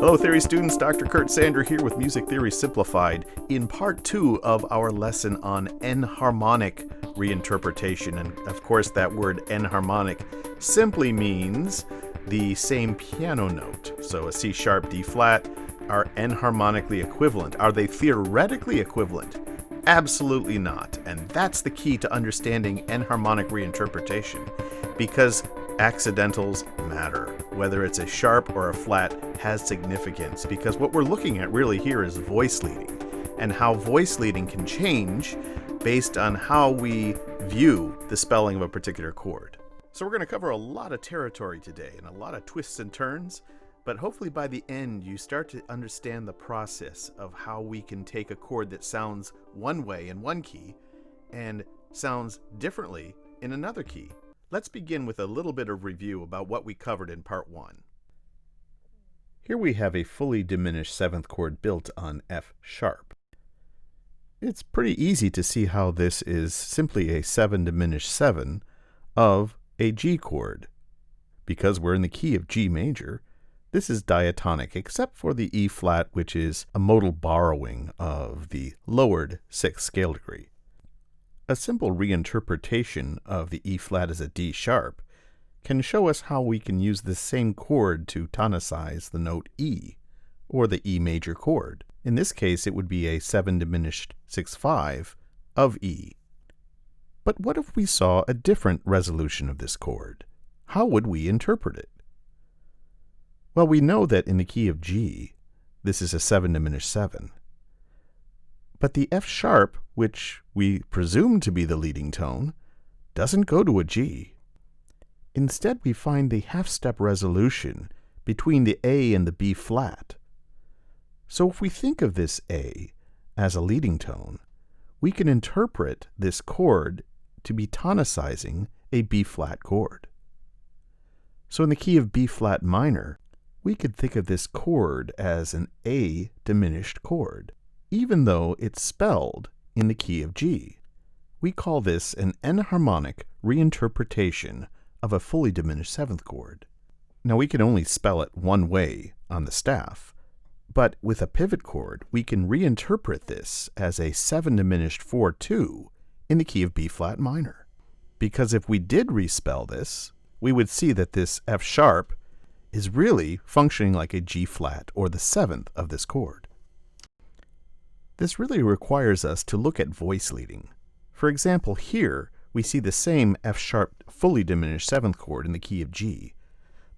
Hello, Theory students. Dr. Kurt Sander here with Music Theory Simplified in part 2 of our lesson on enharmonic reinterpretation. And of course, that word enharmonic simply means the same piano note. So a C sharp, D flat are enharmonically equivalent. Are they theoretically equivalent? Absolutely not. And that's the key to understanding enharmonic reinterpretation, because accidentals matter. Whether it's a sharp or a flat has significance, because what we're looking at really here is voice leading, and how voice leading can change based on how we view the spelling of a particular chord. So we're going to cover a lot of territory today and a lot of twists and turns, but hopefully by the end you start to understand the process of how we can take a chord that sounds one way in one key and sounds differently in another key. Let's begin with a little bit of review about what we covered in part 1. Here we have a fully diminished 7th chord built on F sharp. It's pretty easy to see how this is simply a 7 diminished 7 of a G chord. Because we're in the key of G major, this is diatonic except for the E flat, which is a modal borrowing of the lowered 6th scale degree. A simple reinterpretation of the E flat as a D sharp can show us how we can use this same chord to tonicize the note E, or the E major chord. In this case, it would be a 7 diminished 6/5 of E. But what if we saw a different resolution of this chord? How would we interpret it? Well, we know that in the key of G, this is a 7 diminished 7. But the F sharp, which we presume to be the leading tone, doesn't go to a G. Instead, we find the half-step resolution between the A and the B flat. So if we think of this A as a leading tone, we can interpret this chord to be tonicizing a B flat chord. So in the key of B flat minor, we could think of this chord as an A diminished chord, even though it's spelled in the key of G. We call this an enharmonic reinterpretation of a fully diminished 7th chord. Now we can only spell it one way on the staff, but with a pivot chord, we can reinterpret this as a 7 diminished 4/2 in the key of B flat minor. Because if we did respell this, we would see that this F sharp is really functioning like a G flat, or the 7th of this chord. This really requires us to look at voice leading. For example, here we see the same F sharp fully diminished 7th chord in the key of G,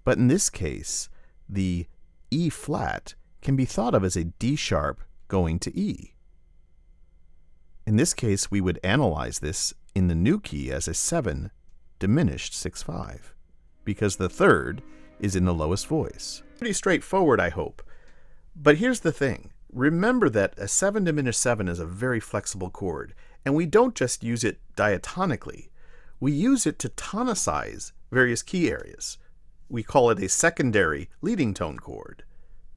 but in this case, the E flat can be thought of as a D sharp going to E. In this case, we would analyze this in the new key as a 7 diminished 6/5, because the third is in the lowest voice. Pretty straightforward, I hope. But here's the thing. Remember that a 7 diminished 7 is a very flexible chord, and we don't just use it diatonically. We use it to tonicize various key areas. We call it a secondary leading tone chord.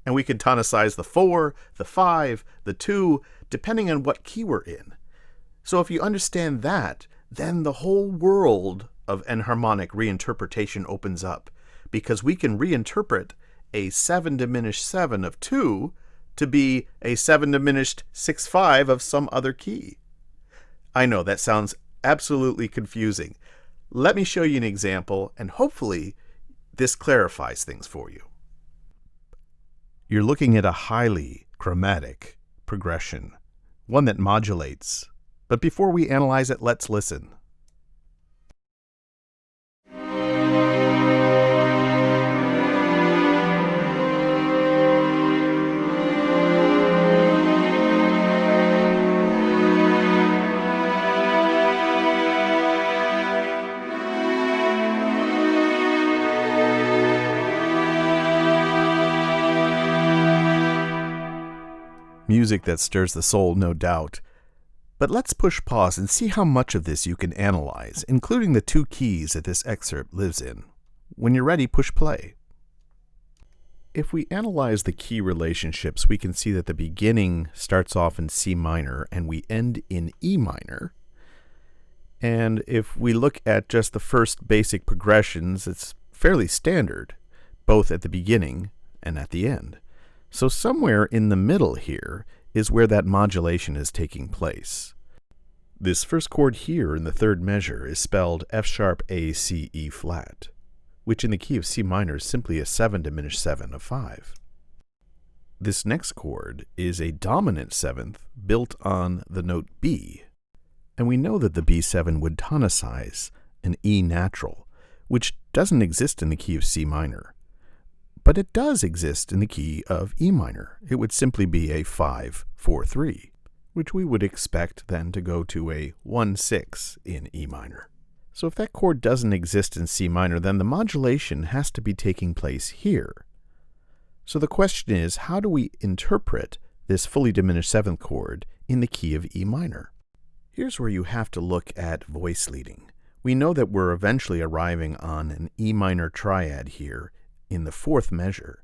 And we can tonicize the 4, the 5, the 2, depending on what key we're in. So if you understand that, then the whole world of enharmonic reinterpretation opens up, because we can reinterpret a 7 diminished 7 of 2 to be a 7 diminished 6/5 of some other key. I know that sounds absolutely confusing. Let me show you an example, and hopefully this clarifies things for you. You're looking at a highly chromatic progression, one that modulates. But before we analyze it, let's listen. Music that stirs the soul, no doubt. But let's push pause and see how much of this you can analyze, including the 2 keys that this excerpt lives in. When you're ready, push play. If we analyze the key relationships, we can see that the beginning starts off in C minor and we end in E minor. And if we look at just the first basic progressions, it's fairly standard, both at the beginning and at the end. So somewhere in the middle here is where that modulation is taking place. This first chord here in the third measure is spelled F sharp A C E flat, which in the key of C minor is simply a 7 diminished 7 of 5. This next chord is a dominant seventh built on the note B, and we know that the B7 would tonicize an E natural, which doesn't exist in the key of C minor. But it does exist in the key of E minor. It would simply be a 5-4-3, which we would expect then to go to a 1-6 in E minor. So if that chord doesn't exist in C minor, then the modulation has to be taking place here. So the question is, how do we interpret this fully diminished seventh chord in the key of E minor? Here's where you have to look at voice leading. We know that we're eventually arriving on an E minor triad here in the fourth measure,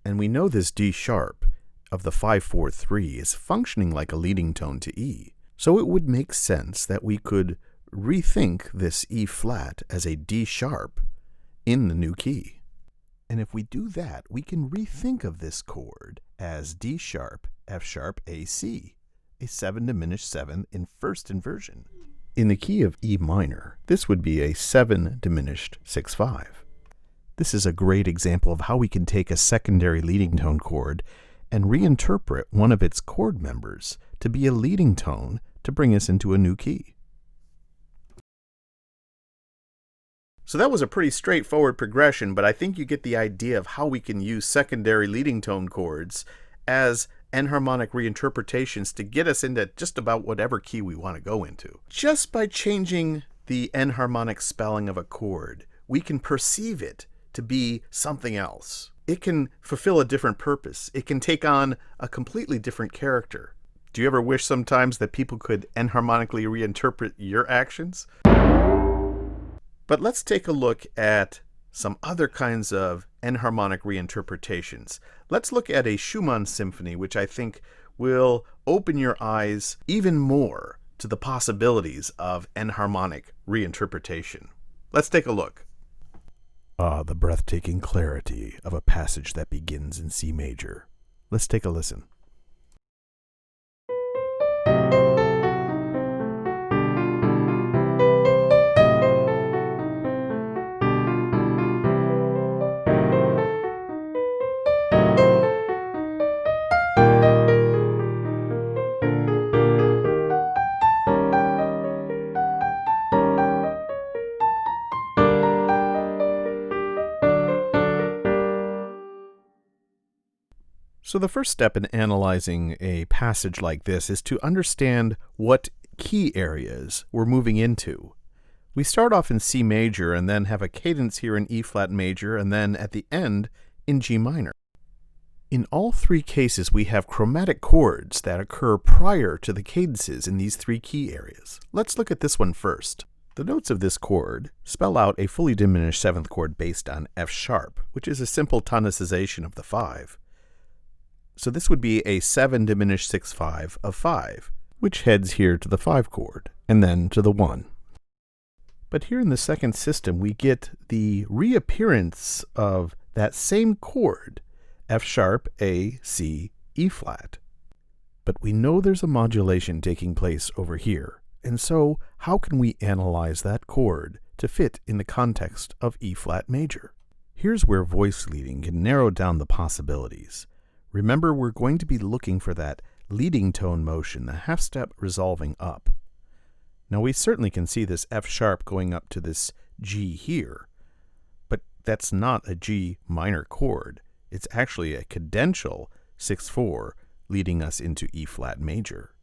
and we know this D sharp of the 5-4-3 is functioning like a leading tone to E. So it would make sense that we could rethink this E flat as a D sharp in the new key. And if we do that, we can rethink of this chord as D sharp, F sharp, A, C, a 7 diminished 7 in first inversion. In the key of E minor, this would be a 7 diminished 6-5. This is a great example of how we can take a secondary leading tone chord and reinterpret one of its chord members to be a leading tone to bring us into a new key. So that was a pretty straightforward progression, but I think you get the idea of how we can use secondary leading tone chords as enharmonic reinterpretations to get us into just about whatever key we want to go into. Just by changing the enharmonic spelling of a chord, we can perceive it to be something else. It can fulfill a different purpose. It can take on a completely different character. Do you ever wish sometimes that people could enharmonically reinterpret your actions? But let's take a look at some other kinds of enharmonic reinterpretations. Let's look at a Schumann symphony, which I think will open your eyes even more to the possibilities of enharmonic reinterpretation. Let's take a look. Ah, the breathtaking clarity of a passage that begins in C major. Let's take a listen. So the first step in analyzing a passage like this is to understand what key areas we're moving into. We start off in C major and then have a cadence here in E flat major and then at the end in G minor. In all three cases, we have chromatic chords that occur prior to the cadences in these three key areas. Let's look at this one first. The notes of this chord spell out a fully diminished seventh chord based on F sharp, which is a simple tonicization of the 5. So this would be a 7 diminished 6-5 of 5, which heads here to the 5 chord, and then to the 1. But here in the second system, we get the reappearance of that same chord, F sharp, A, C, E flat. But we know there's a modulation taking place over here, and so how can we analyze that chord to fit in the context of E flat major? Here's where voice leading can narrow down the possibilities. Remember, we're going to be looking for that leading tone motion, the half step resolving up. Now we certainly can see this F sharp going up to this G here, but that's not a G minor chord. It's actually a cadential 6-4 leading us into E flat major.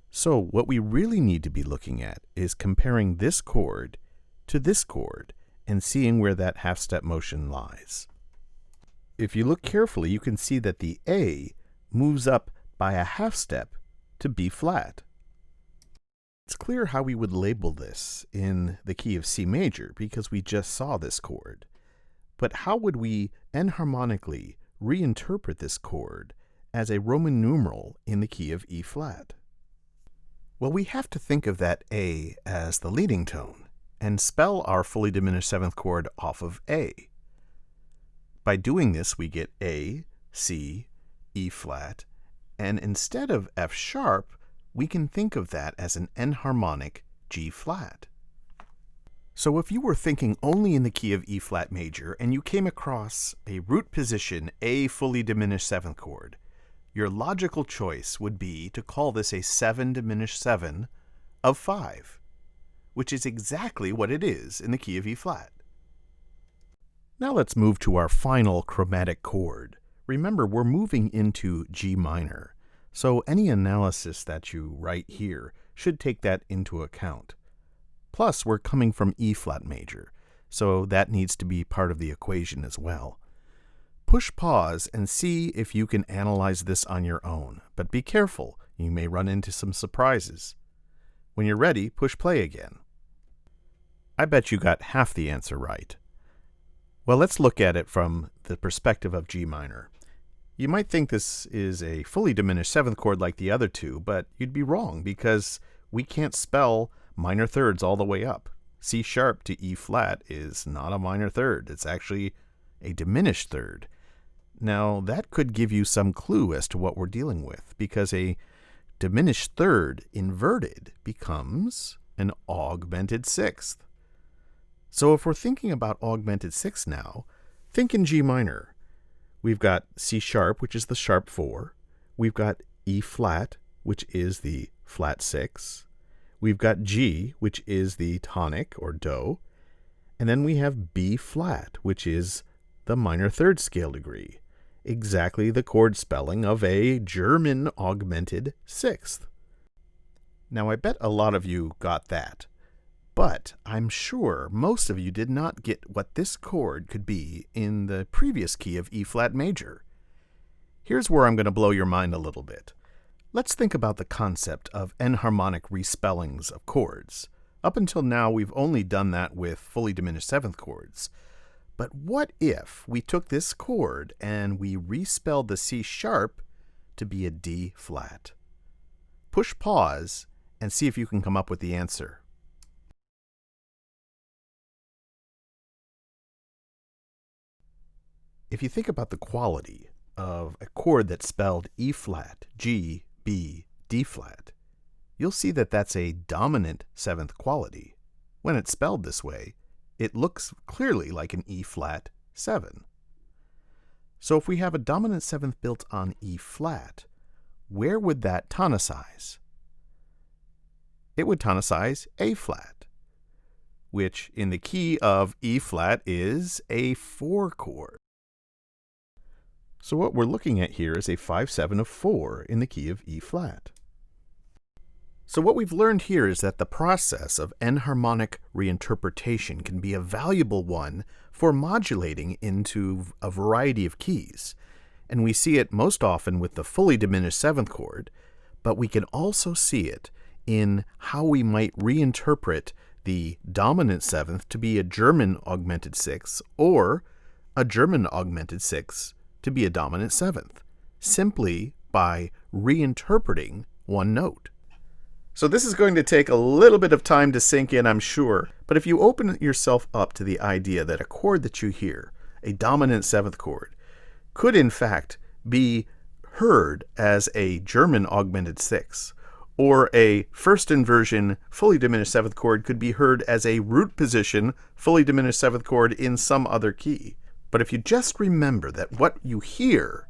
So what we really need to be looking at is comparing this chord to this chord and seeing where that half step motion lies. If you look carefully, you can see that the A moves up by a half step to B flat. It's clear how we would label this in the key of C major because we just saw this chord. But how would we enharmonically reinterpret this chord as a Roman numeral in the key of E flat? Well, we have to think of that A as the leading tone and spell our fully diminished seventh chord off of A. By doing this, we get A, C, E flat, and instead of F sharp, we can think of that as an enharmonic G flat. So if you were thinking only in the key of E flat major and you came across a root position A fully diminished 7th chord, your logical choice would be to call this a 7 diminished 7 of 5, which is exactly what it is in the key of E flat. Now let's move to our final chromatic chord. Remember, we're moving into G minor, so any analysis that you write here should take that into account. Plus, we're coming from E flat major, so that needs to be part of the equation as well. Push pause and see if you can analyze this on your own, but be careful, you may run into some surprises. When you're ready, push play again. I bet you got half the answer right. Well, let's look at it from the perspective of G minor. You might think this is a fully diminished 7th chord like the other two, but you'd be wrong because we can't spell minor thirds all the way up. C sharp to E flat is not a minor third. It's actually a diminished third. Now, that could give you some clue as to what we're dealing with, because a diminished third inverted becomes an augmented 6th. So if we're thinking about augmented 6th now, think in G minor. We've got C sharp, which is the sharp 4. We've got E flat, which is the flat 6. We've got G, which is the tonic or do. And then we have B flat, which is the minor third scale degree. Exactly the chord spelling of a German augmented 6th. Now I bet a lot of you got that. But I'm sure most of you did not get what this chord could be in the previous key of E flat major. Here's where I'm going to blow your mind a little bit. Let's think about the concept of enharmonic respellings of chords. Up until now, we've only done that with fully diminished 7th chords. But what if we took this chord and we respelled the C sharp to be a D flat? Push pause and see if you can come up with the answer. If you think about the quality of a chord that's spelled E flat, G, B, D flat, you'll see that that's a dominant 7th quality. When it's spelled this way, it looks clearly like an E flat 7. So if we have a dominant 7th built on E flat, where would that tonicize? It would tonicize A flat, which in the key of E flat is a 4 chord. So what we're looking at here is a 5/7 of 4 in the key of E flat. So what we've learned here is that the process of enharmonic reinterpretation can be a valuable one for modulating into a variety of keys. And we see it most often with the fully diminished 7th chord, but we can also see it in how we might reinterpret the dominant 7th to be a German augmented 6th or a German augmented 6th to be a dominant 7th, simply by reinterpreting one note. So this is going to take a little bit of time to sink in, I'm sure, but if you open yourself up to the idea that a chord that you hear, a dominant 7th chord, could in fact be heard as a German augmented 6th, or a first inversion fully diminished 7th chord could be heard as a root position fully diminished 7th chord in some other key. But if you just remember that what you hear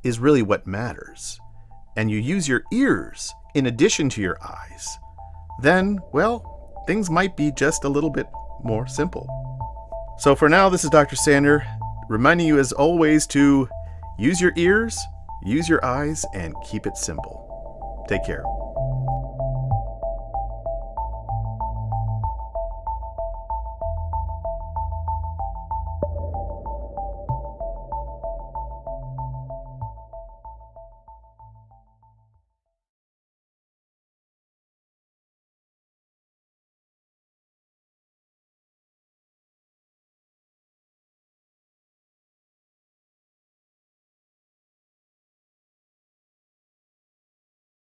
is really what matters, and you use your ears in addition to your eyes, then, well, things might be just a little bit more simple. So for now, this is Dr. Sander, reminding you as always to use your ears, use your eyes, and keep it simple. Take care.